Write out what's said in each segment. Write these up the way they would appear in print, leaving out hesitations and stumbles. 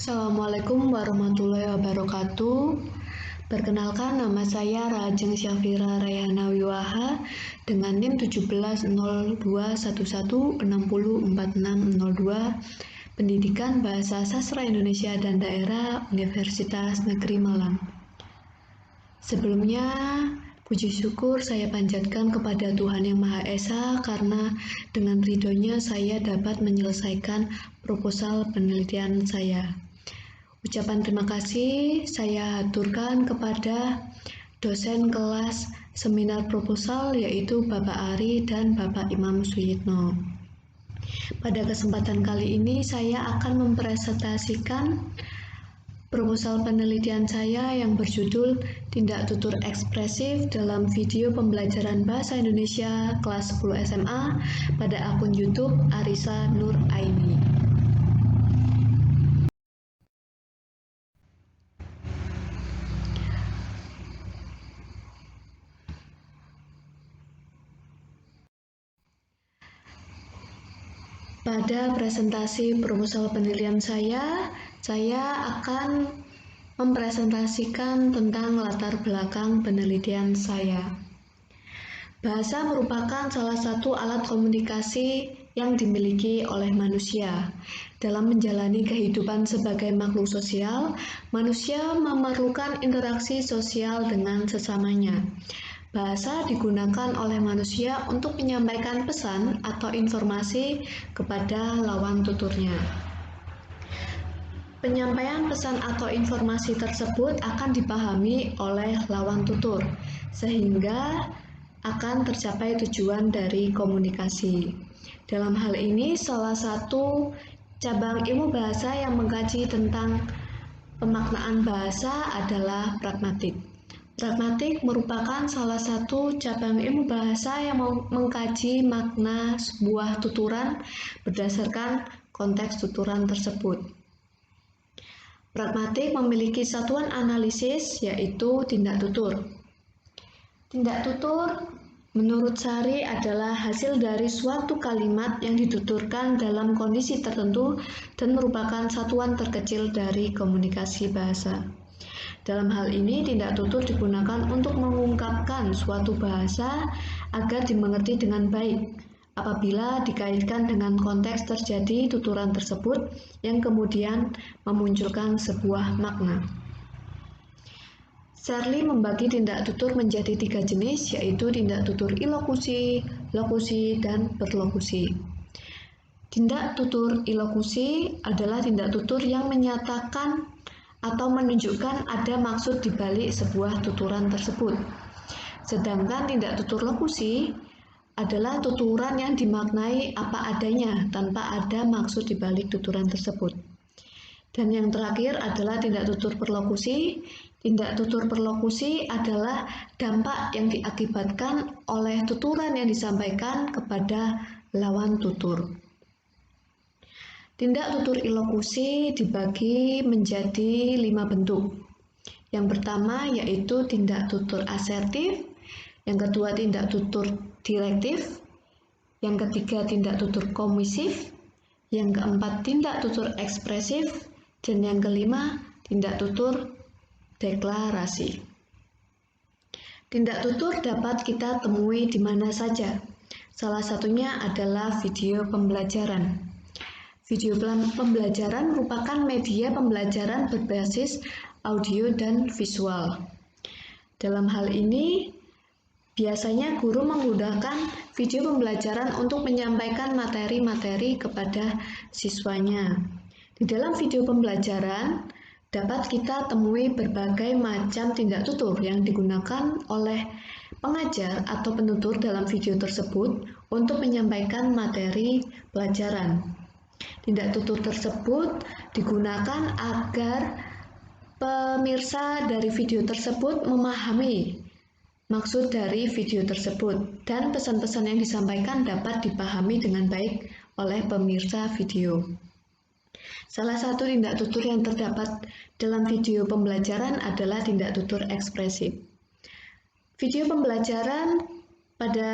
Assalamualaikum warahmatullahi wabarakatuh. Perkenalkan, nama saya Rajeng Syafira Rayhana Wiwaha dengan NIM 170211604602, Pendidikan Bahasa Sastra Indonesia dan Daerah Universitas Negeri Malang. Sebelumnya, puji syukur saya panjatkan kepada Tuhan Yang Maha Esa karena dengan ridhonya saya dapat menyelesaikan proposal penelitian saya. Ucapan terima kasih saya haturkan kepada dosen kelas seminar proposal yaitu Bapak Ari dan Bapak Imam Suyitno. Pada kesempatan kali ini saya akan mempresentasikan proposal penelitian saya yang berjudul Tindak Tutur Ekspresif dalam Video Pembelajaran Bahasa Indonesia kelas 10 SMA pada akun YouTube Arisa Nur Aini. Pada presentasi proposal penelitian saya akan mempresentasikan tentang latar belakang penelitian saya. Bahasa merupakan salah satu alat komunikasi yang dimiliki oleh manusia. Dalam menjalani kehidupan sebagai makhluk sosial, manusia memerlukan interaksi sosial dengan sesamanya. Bahasa digunakan oleh manusia untuk menyampaikan pesan atau informasi kepada lawan tuturnya. Penyampaian pesan atau informasi tersebut akan dipahami oleh lawan tutur, sehingga akan tercapai tujuan dari komunikasi. Dalam hal ini, salah satu cabang ilmu bahasa yang mengkaji tentang pemaknaan bahasa adalah pragmatik. Pragmatik merupakan salah satu cabang ilmu bahasa yang mengkaji makna sebuah tuturan berdasarkan konteks tuturan tersebut. Pragmatik memiliki satuan analisis yaitu tindak tutur. Tindak tutur menurut Sari adalah hasil dari suatu kalimat yang dituturkan dalam kondisi tertentu dan merupakan satuan terkecil dari komunikasi bahasa. Dalam hal ini, tindak tutur digunakan untuk mengungkapkan suatu bahasa agar dimengerti dengan baik apabila dikaitkan dengan konteks terjadi tuturan tersebut yang kemudian memunculkan sebuah makna. Searle membagi tindak tutur menjadi 3 jenis, yaitu tindak tutur ilokusi, lokusi, dan berlokusi. Tindak tutur ilokusi adalah tindak tutur yang menyatakan atau menunjukkan ada maksud di balik sebuah tuturan tersebut. Sedangkan tindak tutur lokusi adalah tuturan yang dimaknai apa adanya tanpa ada maksud di balik tuturan tersebut. Dan yang terakhir adalah tindak tutur perlokusi. Tindak tutur perlokusi adalah dampak yang diakibatkan oleh tuturan yang disampaikan kepada lawan tutur. Tindak tutur ilokusi dibagi menjadi 5 bentuk. Yang pertama yaitu tindak tutur asertif, yang kedua tindak tutur direktif, yang ketiga tindak tutur komisif, yang keempat tindak tutur ekspresif, dan yang kelima tindak tutur deklarasi. Tindak tutur dapat kita temui di mana saja. Salah satunya adalah video pembelajaran. Video pembelajaran merupakan media pembelajaran berbasis audio dan visual. Dalam hal ini, biasanya guru menggunakan video pembelajaran untuk menyampaikan materi-materi kepada siswanya. Di dalam video pembelajaran, dapat kita temui berbagai macam tindak tutur yang digunakan oleh pengajar atau penutur dalam video tersebut untuk menyampaikan materi pelajaran. Tindak tutur tersebut digunakan agar pemirsa dari video tersebut memahami maksud dari video tersebut dan pesan-pesan yang disampaikan dapat dipahami dengan baik oleh pemirsa video. Salah satu tindak tutur yang terdapat dalam video pembelajaran adalah tindak tutur ekspresif. Video pembelajaran pada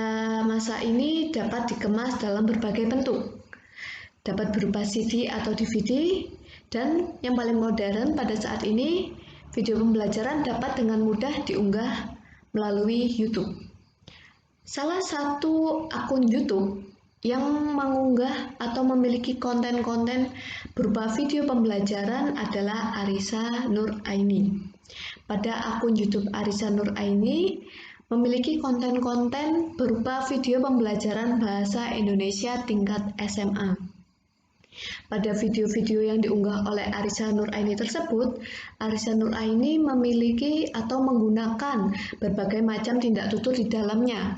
masa ini dapat dikemas dalam berbagai bentuk. Dapat berupa CD atau DVD, Dan yang paling modern pada saat ini, video pembelajaran dapat dengan mudah diunggah melalui YouTube. Salah satu akun YouTube yang mengunggah atau memiliki konten-konten berupa video pembelajaran adalah Arisa Nuraini. Pada akun YouTube Arisa Nuraini memiliki konten-konten berupa video pembelajaran bahasa Indonesia tingkat SMA. Pada video-video yang diunggah oleh Arisa Nuraini tersebut, Arisa Nuraini memiliki atau menggunakan berbagai macam tindak tutur di dalamnya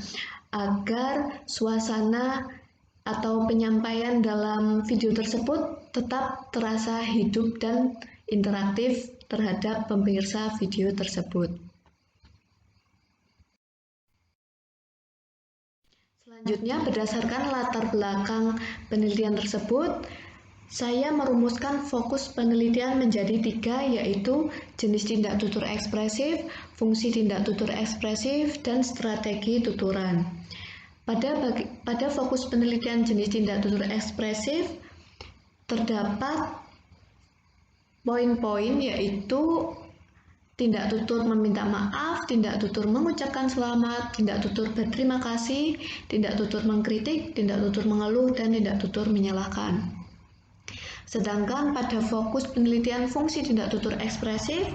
agar suasana atau penyampaian dalam video tersebut tetap terasa hidup dan interaktif terhadap pemirsa video tersebut. Selanjutnya, berdasarkan latar belakang penelitian tersebut, saya merumuskan fokus penelitian menjadi 3, yaitu jenis tindak tutur ekspresif, fungsi tindak tutur ekspresif, dan strategi tuturan. Pada fokus penelitian jenis tindak tutur ekspresif, terdapat poin-poin yaitu tindak tutur meminta maaf, tindak tutur mengucapkan selamat, tindak tutur berterima kasih, tindak tutur mengkritik, tindak tutur mengeluh, dan tindak tutur menyalahkan. Sedangkan pada fokus penelitian fungsi tindak tutur ekspresif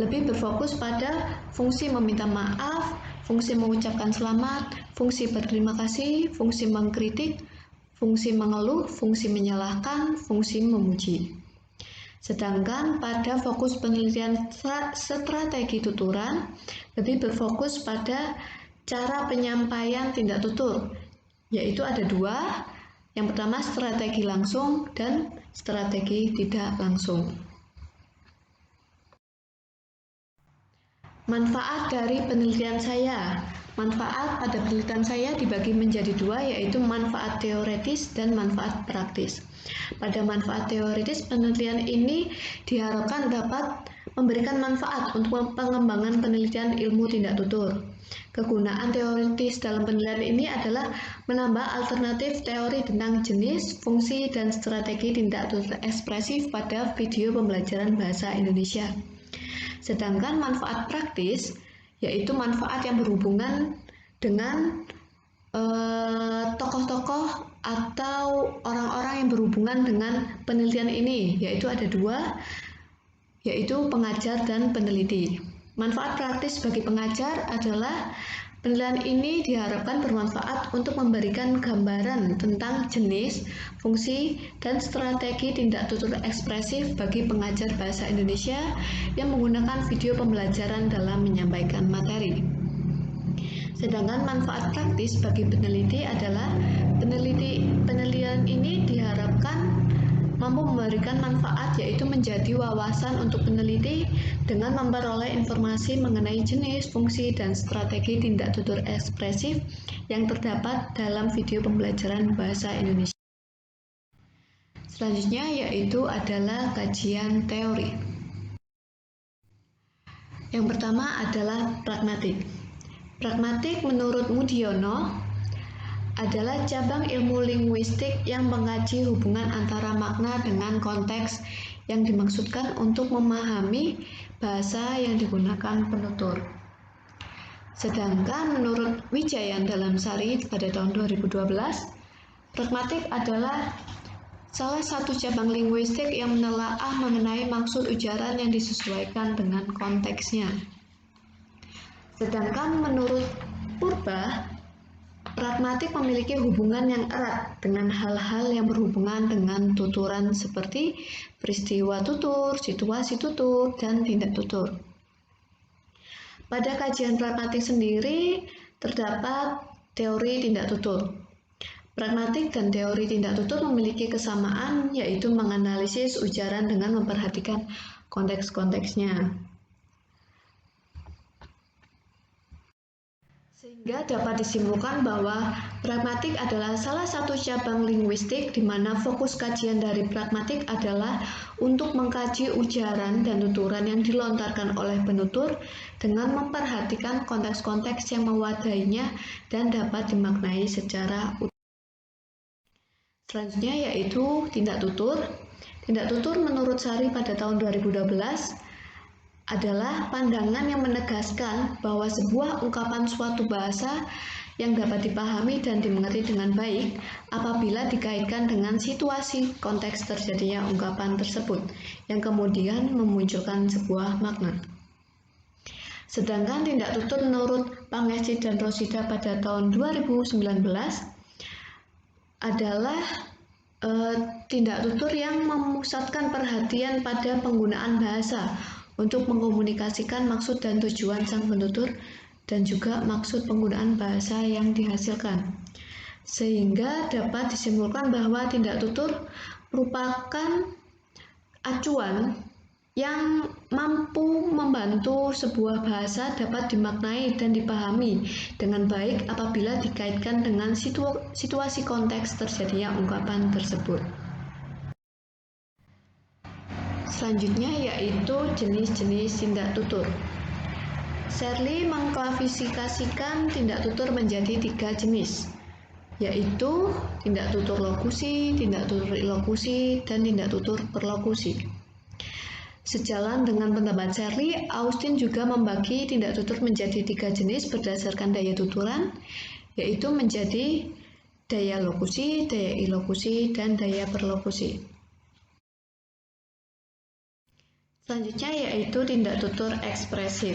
lebih berfokus pada fungsi meminta maaf, fungsi mengucapkan selamat, fungsi berterima kasih, fungsi mengkritik, fungsi mengeluh, fungsi menyalahkan, fungsi memuji. Sedangkan pada fokus penelitian strategi tuturan lebih berfokus pada cara penyampaian tindak tutur, yaitu ada 2. Yang pertama strategi langsung dan strategi tidak langsung. Manfaat dari penelitian saya. Manfaat pada penelitian saya dibagi menjadi 2, yaitu manfaat teoretis dan manfaat praktis. Pada manfaat teoretis, penelitian ini diharapkan dapat memberikan manfaat untuk pengembangan penelitian ilmu tindak tutur. Kegunaan teoritis dalam penelitian ini adalah menambah alternatif teori tentang jenis, fungsi, dan strategi tindak tutur ekspresif pada video pembelajaran bahasa Indonesia. Sedangkan manfaat praktis, yaitu manfaat yang berhubungan dengan tokoh-tokoh atau orang-orang yang berhubungan dengan penelitian ini, yaitu ada 2, yaitu pengajar dan peneliti. Manfaat praktis bagi pengajar adalah penelitian ini diharapkan bermanfaat untuk memberikan gambaran tentang jenis, fungsi, dan strategi tindak tutur ekspresif bagi pengajar bahasa Indonesia yang menggunakan video pembelajaran dalam menyampaikan materi. Sedangkan manfaat praktis bagi peneliti adalah penelitian ini diharapkan mampu memberikan manfaat, yaitu menjadi wawasan untuk peneliti dengan memperoleh informasi mengenai jenis, fungsi, dan strategi tindak tutur ekspresif yang terdapat dalam video pembelajaran bahasa Indonesia. Selanjutnya yaitu adalah kajian teori. Yang pertama adalah pragmatik. Pragmatik menurut Mudiono adalah cabang ilmu linguistik yang mengkaji hubungan antara makna dengan konteks yang dimaksudkan untuk memahami bahasa yang digunakan penutur. Sedangkan menurut Wijayan Dalamsari pada tahun 2012, pragmatik adalah salah satu cabang linguistik yang menelaah mengenai maksud ujaran yang disesuaikan dengan konteksnya. Sedangkan menurut Purba, pragmatik memiliki hubungan yang erat dengan hal-hal yang berhubungan dengan tuturan seperti peristiwa tutur, situasi tutur, dan tindak tutur. Pada kajian pragmatik sendiri terdapat teori tindak tutur. Pragmatik dan teori tindak tutur memiliki kesamaan, yaitu menganalisis ujaran dengan memperhatikan konteks-konteksnya. Sehingga dapat disimpulkan bahwa pragmatik adalah salah satu cabang linguistik di mana fokus kajian dari pragmatik adalah untuk mengkaji ujaran dan tuturan yang dilontarkan oleh penutur dengan memperhatikan konteks-konteks yang mewadahinya dan dapat dimaknai secara utuh. Selanjutnya yaitu tindak tutur. Tindak tutur menurut Sari pada tahun 2012 adalah pandangan yang menegaskan bahwa sebuah ungkapan suatu bahasa yang dapat dipahami dan dimengerti dengan baik apabila dikaitkan dengan situasi konteks terjadinya ungkapan tersebut yang kemudian memunculkan sebuah makna. Sedangkan tindak tutur menurut Pangesti dan Rosida pada tahun 2019 adalah tindak tutur yang memusatkan perhatian pada penggunaan bahasa untuk mengkomunikasikan maksud dan tujuan sang penutur dan juga maksud penggunaan bahasa yang dihasilkan. Sehingga dapat disimpulkan bahwa tindak tutur merupakan acuan yang mampu membantu sebuah bahasa dapat dimaknai dan dipahami dengan baik apabila dikaitkan dengan situasi konteks terjadinya ungkapan tersebut. Selanjutnya yaitu jenis-jenis tindak tutur. Shirley mengklasifikasikan tindak tutur menjadi 3 jenis, yaitu tindak tutur lokusi, tindak tutur ilokusi, dan tindak tutur perlokusi. Sejalan dengan pendapat Shirley, Austin juga membagi tindak tutur menjadi 3 jenis berdasarkan daya tuturan, yaitu menjadi daya lokusi, daya ilokusi, dan daya perlokusi. Selanjutnya yaitu tindak tutur ekspresif.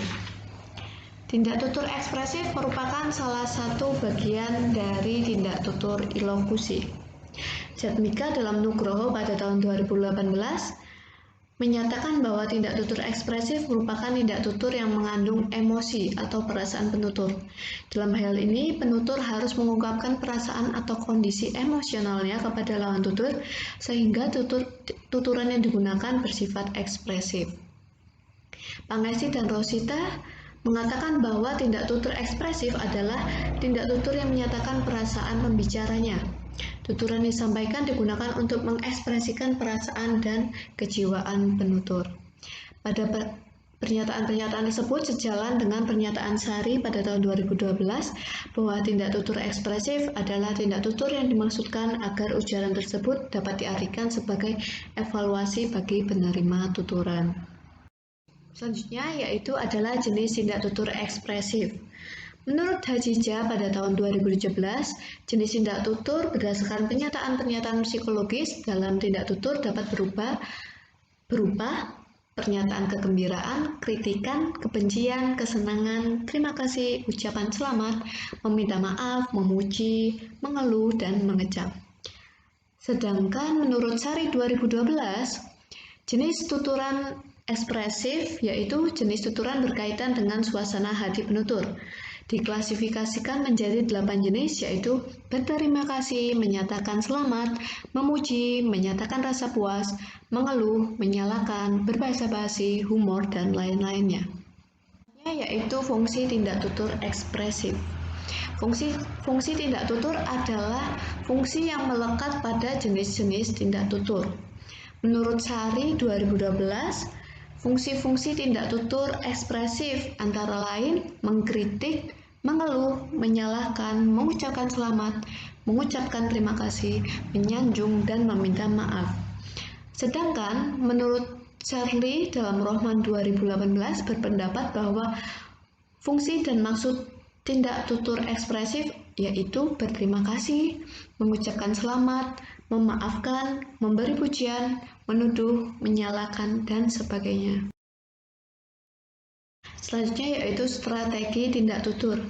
Tindak tutur ekspresif merupakan salah satu bagian dari tindak tutur ilokusi. Jatmika dalam Nugroho pada tahun 2018 menyatakan bahwa tindak tutur ekspresif merupakan tindak tutur yang mengandung emosi atau perasaan penutur. Dalam hal ini, penutur harus mengungkapkan perasaan atau kondisi emosionalnya kepada lawan tutur, sehingga tuturan yang digunakan bersifat ekspresif. Pangesti dan Rosita mengatakan bahwa tindak tutur ekspresif adalah tindak tutur yang menyatakan perasaan pembicaranya. Tuturan disampaikan digunakan untuk mengekspresikan perasaan dan kejiwaan penutur. Pada pernyataan-pernyataan tersebut sejalan dengan pernyataan Sari pada tahun 2012 bahwa tindak tutur ekspresif adalah tindak tutur yang dimaksudkan agar ujaran tersebut dapat diartikan sebagai evaluasi bagi penerima tuturan. Selanjutnya yaitu adalah jenis tindak tutur ekspresif. Menurut Hajijah pada tahun 2017, jenis tindak tutur berdasarkan pernyataan-pernyataan psikologis dalam tindak tutur dapat berupa pernyataan kegembiraan, kritikan, kebencian, kesenangan, terima kasih, ucapan selamat, meminta maaf, memuji, mengeluh, dan mengecam. Sedangkan menurut Sari 2012, jenis tuturan ekspresif yaitu jenis tuturan berkaitan dengan suasana hati penutur. Diklasifikasikan menjadi 8 jenis yaitu berterima kasih, menyatakan selamat, memuji, menyatakan rasa puas, mengeluh, menyalahkan, berbahasa basi, humor, dan lain-lainnya. Yaitu fungsi tindak tutur ekspresif. Fungsi tindak tutur adalah fungsi yang melekat pada jenis-jenis tindak tutur. Menurut Sari 2012, fungsi-fungsi tindak tutur ekspresif antara lain mengkritik, mengeluh, menyalahkan, mengucapkan selamat, mengucapkan terima kasih, menyanjung, dan meminta maaf. Sedangkan menurut Shirley dalam Rohman 2018 berpendapat bahwa fungsi dan maksud tindak tutur ekspresif yaitu berterima kasih, mengucapkan selamat, memaafkan, memberi pujian, menuduh, menyalahkan, dan sebagainya. Selanjutnya yaitu strategi tindak tutur.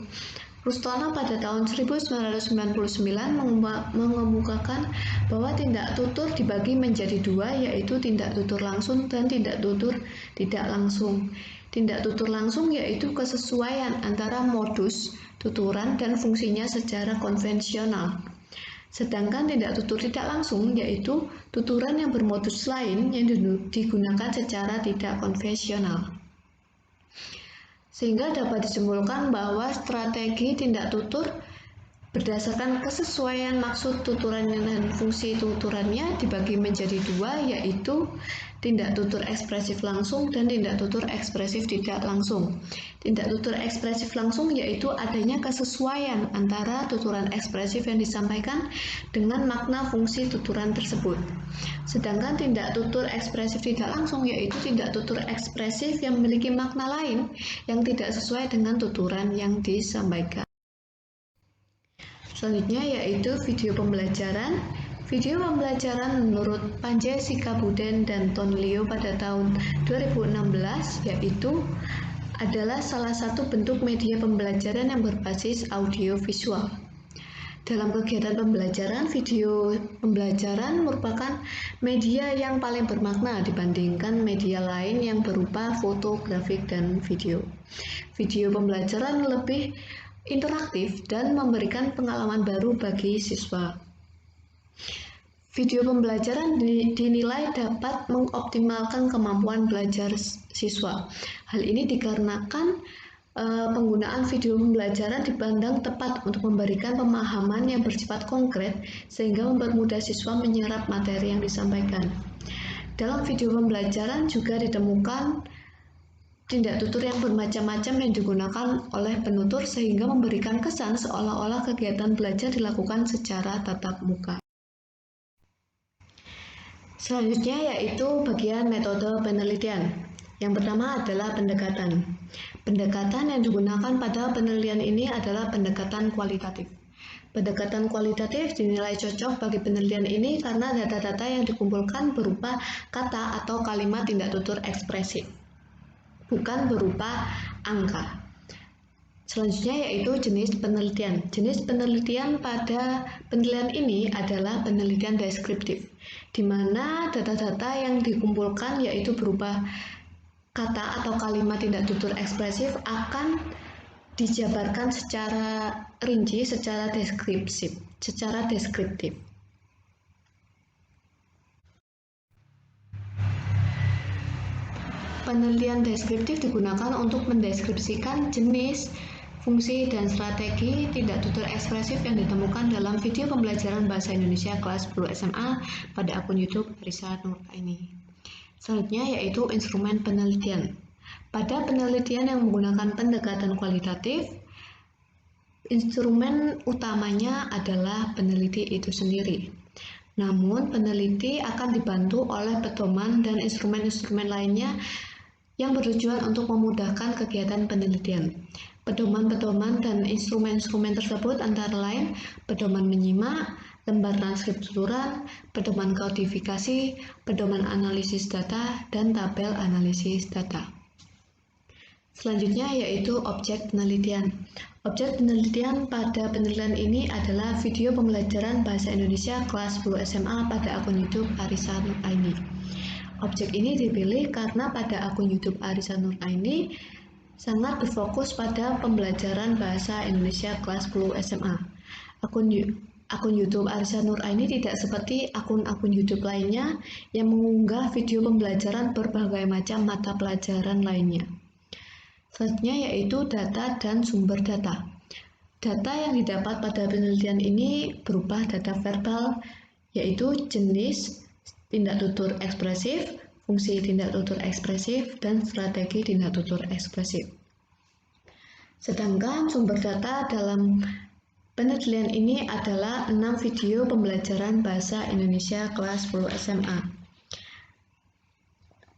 Rustono pada tahun 1999 mengemukakan bahwa tindak tutur dibagi menjadi 2 yaitu tindak tutur langsung dan tindak tutur tidak langsung. Tindak tutur langsung yaitu kesesuaian antara modus tuturan dan fungsinya secara konvensional. Sedangkan tindak tutur tidak langsung yaitu tuturan yang bermodus lain yang digunakan secara tidak konvensional. Sehingga dapat disimpulkan bahwa strategi tindak tutur Berdasarkan kesesuaian maksud tuturan dan fungsi tuturannya dibagi menjadi dua, yaitu tindak tutur ekspresif langsung dan tindak tutur ekspresif tidak langsung. Tindak tutur ekspresif langsung yaitu adanya kesesuaian antara tuturan ekspresif yang disampaikan dengan makna fungsi tuturan tersebut. Sedangkan tindak tutur ekspresif tidak langsung yaitu tindak tutur ekspresif yang memiliki makna lain yang tidak sesuai dengan tuturan yang disampaikan. Selanjutnya yaitu video pembelajaran. Video pembelajaran menurut Panjai Sikabuden dan Ton Leo pada tahun 2016 yaitu adalah salah satu bentuk media pembelajaran yang berbasis audio visual. Dalam kegiatan pembelajaran, video pembelajaran merupakan media yang paling bermakna dibandingkan media lain yang berupa foto, grafik, dan video. Video pembelajaran lebih interaktif dan memberikan pengalaman baru bagi siswa. Video pembelajaran dinilai dapat mengoptimalkan kemampuan belajar siswa. Hal ini dikarenakan penggunaan video pembelajaran dipandang tepat untuk memberikan pemahaman yang bersifat konkret sehingga mempermudah siswa menyerap materi yang disampaikan. Dalam video pembelajaran juga ditemukan tindak tutur yang bermacam-macam yang digunakan oleh penutur sehingga memberikan kesan seolah-olah kegiatan belajar dilakukan secara tatap muka. Selanjutnya yaitu bagian metode penelitian. Yang pertama adalah pendekatan. Pendekatan yang digunakan pada penelitian ini adalah pendekatan kualitatif. Pendekatan kualitatif dinilai cocok bagi penelitian ini karena data-data yang dikumpulkan berupa kata atau kalimat tindak tutur ekspresif, bukan berupa angka. Selanjutnya yaitu jenis penelitian. Jenis penelitian pada penelitian ini adalah penelitian deskriptif, di mana data-data yang dikumpulkan yaitu berupa kata atau kalimat tindak tutur ekspresif akan dijabarkan secara rinci, secara deskriptif. Penelitian deskriptif digunakan untuk mendeskripsikan jenis, fungsi, dan strategi tindak tutur ekspresif yang ditemukan dalam video pembelajaran Bahasa Indonesia kelas 10 SMA pada akun YouTube Arisa Nuraini. Selanjutnya yaitu instrumen penelitian. Pada penelitian yang menggunakan pendekatan kualitatif, instrumen utamanya adalah peneliti itu sendiri. Namun, peneliti akan dibantu oleh pedoman dan instrumen-instrumen lainnya yang bertujuan untuk memudahkan kegiatan penelitian. Pedoman-pedoman dan instrumen-instrumen tersebut antara lain pedoman menyimak, lembar transkrip tuturan, pedoman kodifikasi, pedoman analisis data, dan tabel analisis data. Selanjutnya yaitu objek penelitian. Objek penelitian pada penelitian ini adalah video pembelajaran Bahasa Indonesia kelas 10 SMA pada akun YouTube Arisa Nuraini. Objek ini dipilih karena pada akun YouTube Arisa Nuraini sangat berfokus pada pembelajaran Bahasa Indonesia kelas 10 SMA. Akun YouTube Arisa Nuraini tidak seperti akun-akun YouTube lainnya yang mengunggah video pembelajaran berbagai macam mata pelajaran lainnya. Selanjutnya yaitu data dan sumber data. Data yang didapat pada penelitian ini berupa data verbal, yaitu jenis tindak tutur ekspresif, fungsi tindak tutur ekspresif, dan strategi tindak tutur ekspresif. Sedangkan sumber data dalam penelitian ini adalah 6 video pembelajaran Bahasa Indonesia kelas 10 SMA.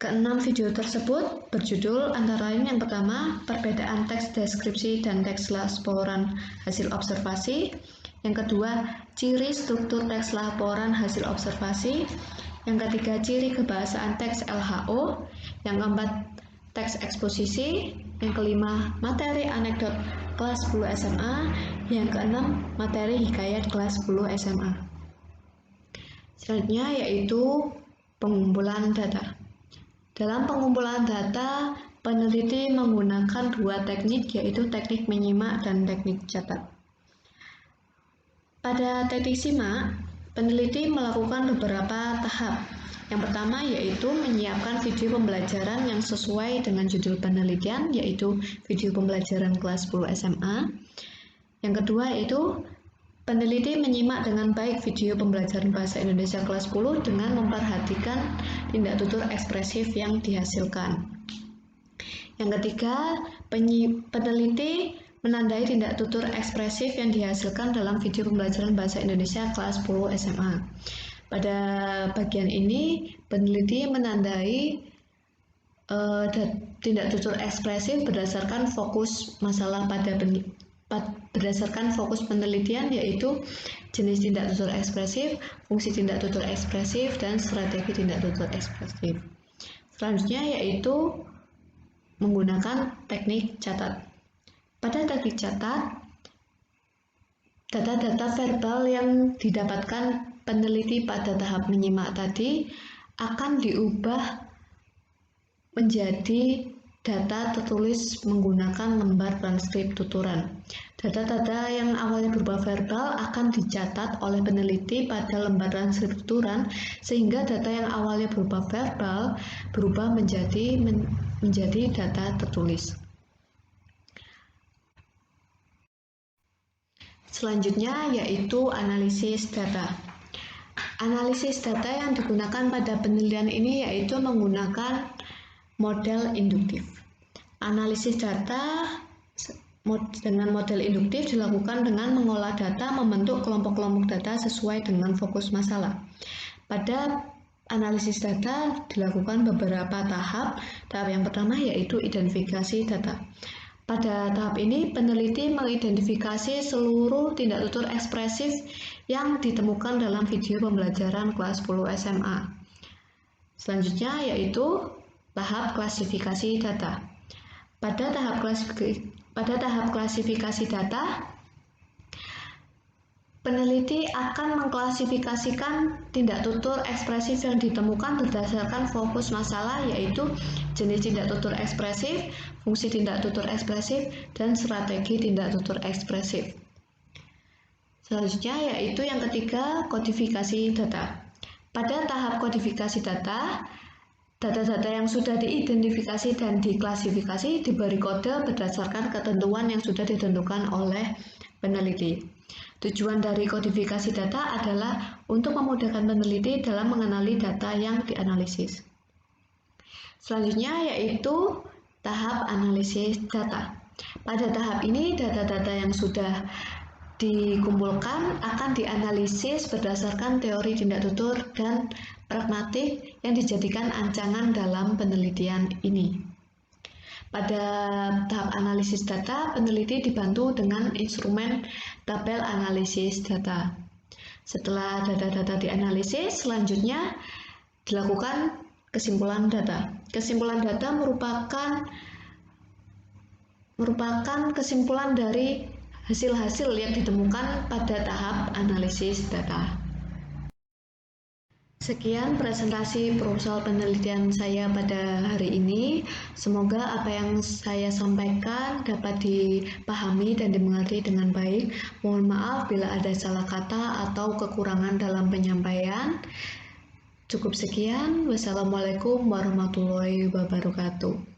Keenam video tersebut berjudul antara lain yang pertama, perbedaan teks deskripsi dan teks laporan hasil observasi. Yang kedua, ciri struktur teks laporan hasil observasi. Yang ketiga, ciri kebahasaan teks LHO. Yang keempat, teks eksposisi. Yang kelima, materi anekdot kelas 10 SMA. Yang keenam, materi hikayat kelas 10 SMA. Selanjutnya yaitu pengumpulan data. Dalam pengumpulan data, peneliti menggunakan dua teknik, yaitu teknik menyimak dan teknik catat. Pada teknik simak, peneliti melakukan beberapa tahap. Yang pertama yaitu menyiapkan video pembelajaran yang sesuai dengan judul penelitian, yaitu video pembelajaran kelas 10 SMA. Yang kedua yaitu Peneliti menyimak dengan baik video pembelajaran bahasa Indonesia kelas 10 dengan memperhatikan tindak tutur ekspresif yang dihasilkan. Yang ketiga, peneliti menandai tindak tutur ekspresif yang dihasilkan dalam video pembelajaran bahasa Indonesia kelas 10 SMA. Pada bagian ini, peneliti menandai tindak tutur ekspresif berdasarkan fokus masalah berdasarkan fokus penelitian, yaitu jenis tindak tutur ekspresif, fungsi tindak tutur ekspresif, dan strategi tindak tutur ekspresif. Selanjutnya yaitu menggunakan teknik catat. Pada teknik catat, data-data verbal yang didapatkan peneliti pada tahap menyimak tadi akan diubah menjadi data tertulis menggunakan lembar transkrip tuturan. Data-data yang awalnya berupa verbal akan dicatat oleh peneliti pada lembar transkrip tuturan, sehingga data yang awalnya berupa verbal berubah menjadi data tertulis. Selanjutnya yaitu analisis data. Analisis data yang digunakan pada penelitian ini yaitu menggunakan model induktif. Analisis data dengan model induktif dilakukan dengan mengolah data, membentuk kelompok-kelompok data sesuai dengan fokus masalah. Pada analisis data dilakukan beberapa tahap. Tahap yang pertama yaitu identifikasi data. Pada tahap ini, peneliti mengidentifikasi seluruh tindak tutur ekspresif yang ditemukan dalam video pembelajaran kelas 10 SMA. Selanjutnya yaitu tahap klasifikasi data. Pada tahap klasifikasi data, peneliti akan mengklasifikasikan tindak tutur ekspresif yang ditemukan berdasarkan fokus masalah, yaitu jenis tindak tutur ekspresif, fungsi tindak tutur ekspresif, dan strategi tindak tutur ekspresif. Selanjutnya yaitu yang ketiga, kodifikasi data. Pada tahap kodifikasi data, data-data yang sudah diidentifikasi dan diklasifikasi diberi kode berdasarkan ketentuan yang sudah ditentukan oleh peneliti. Tujuan dari kodifikasi data adalah untuk memudahkan peneliti dalam mengenali data yang dianalisis. Selanjutnya yaitu tahap analisis data. Pada tahap ini, data-data yang sudah dikumpulkan akan dianalisis berdasarkan teori tindak tutur dan pragmatik yang dijadikan ancaman dalam penelitian ini. Pada tahap analisis data, peneliti dibantu dengan instrumen tabel analisis data. Setelah data-data dianalisis, selanjutnya dilakukan kesimpulan data. Kesimpulan data merupakan kesimpulan dari hasil-hasil yang ditemukan pada tahap analisis data. Sekian presentasi proposal penelitian saya pada hari ini. Semoga apa yang saya sampaikan dapat dipahami dan dimengerti dengan baik. Mohon maaf bila ada salah kata atau kekurangan dalam penyampaian. Cukup sekian. Wassalamualaikum warahmatullahi wabarakatuh.